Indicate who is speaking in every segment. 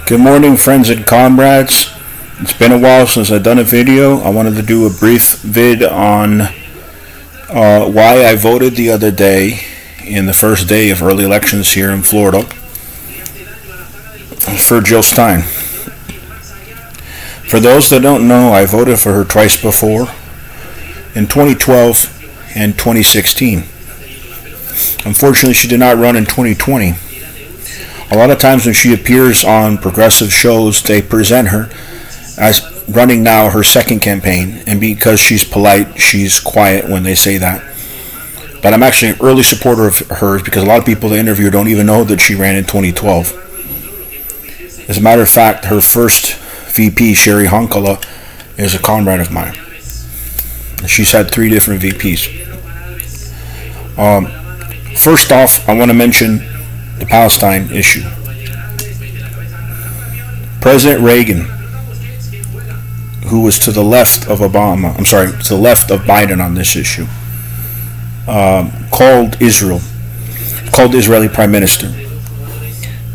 Speaker 1: Good morning, friends and comrades. It's been a while since I've done a video. I wanted to do a brief vid on why I voted the other day in the first day of early elections here in Florida for Jill Stein. For those that don't know, I voted for her twice before, in 2012 and 2016. Unfortunately, she did not run in 2020. A lot of times when she appears on progressive shows, they present her as running now her second campaign, and because she's polite, she's quiet when they say that. But I'm actually an early supporter of hers because a lot of people they interview don't even know that she ran in 2012. As a matter of fact, her first VP, Sherry Honkala, is a comrade of mine. She's had 3 different VPs. First off, I want to mention the Palestine issue. President Reagan, who was to the left of to the left of Biden on this issue, called the Israeli Prime Minister,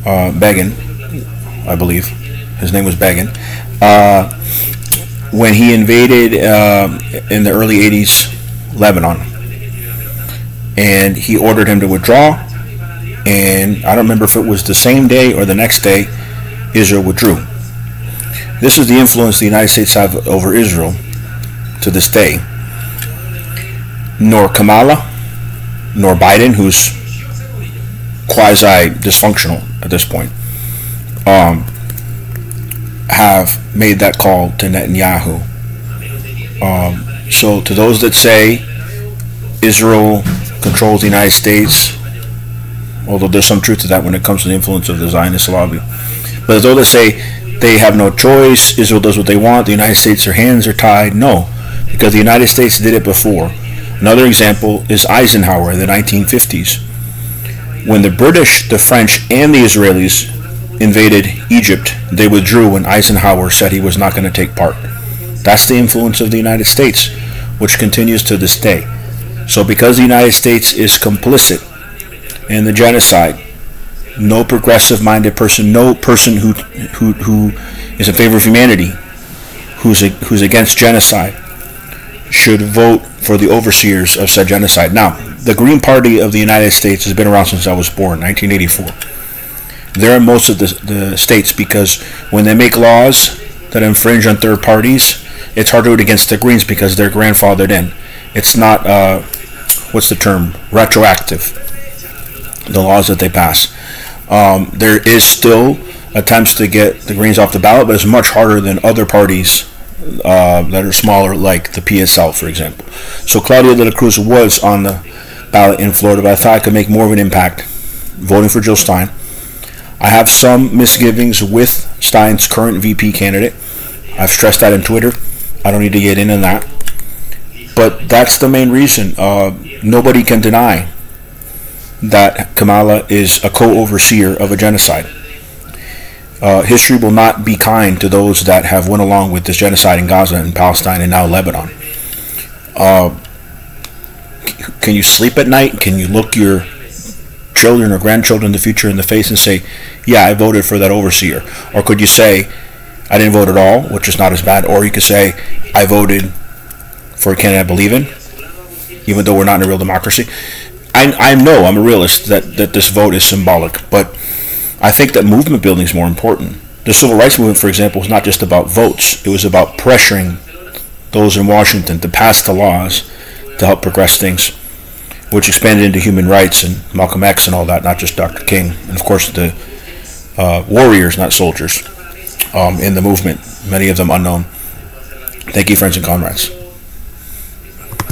Speaker 1: Begin, I believe, his name was Begin, when he invaded in the early 80s Lebanon, and he ordered him to withdraw. And I don't remember if it was the same day or the next day Israel withdrew. This is the influence the United States have over Israel to this day. Nor Kamala, nor Biden, who's quasi-dysfunctional at this point, have made that call to Netanyahu. So to those that say Israel controls the United States, although there's some truth to that when it comes to the influence of the Zionist lobby. But those that say they have no choice, Israel does what they want, the United States, their hands are tied, no, because the United States did it before. Another example is Eisenhower in the 1950s. When the British, the French, and the Israelis invaded Egypt, they withdrew when Eisenhower said he was not going to take part. That's the influence of the United States, which continues to this day. So because the United States is complicit in the genocide, no progressive-minded person, no person who is in favor of humanity, who's against genocide, should vote for the overseers of said genocide. Now, the Green Party of the United States has been around since I was born, 1984. They're in most of the states because when they make laws that infringe on third parties, it's hard to do it against the Greens because they're grandfathered in. It's not, what's the term, retroactive, the laws that they pass. There is still attempts to get the Greens off the ballot, but it's much harder than other parties that are smaller, like the PSL, for example. So Claudia de la Cruz was on the ballot in Florida, but I thought I could make more of an impact voting for Jill Stein. I have some misgivings with Stein's current VP candidate. I've stressed that on Twitter. I don't need to get into that. But that's the main reason. Nobody can deny that Kamala is a co-overseer of a genocide. History will not be kind to those that have went along with this genocide in Gaza and Palestine and now Lebanon. Can you sleep at night? Can you look your children or grandchildren in the future in the face and say, yeah, I voted for that overseer? Or could you say, I didn't vote at all, which is not as bad? Or you could say, I voted for a candidate I believe in, even though we're not in a real democracy. I know, I'm a realist, that this vote is symbolic, but I think that movement building is more important. The civil rights movement, for example, was not just about votes. It was about pressuring those in Washington to pass the laws to help progress things, which expanded into human rights and Malcolm X and all that, not just Dr. King. And, of course, the warriors, not soldiers, in the movement, many of them unknown. Thank you, friends and comrades.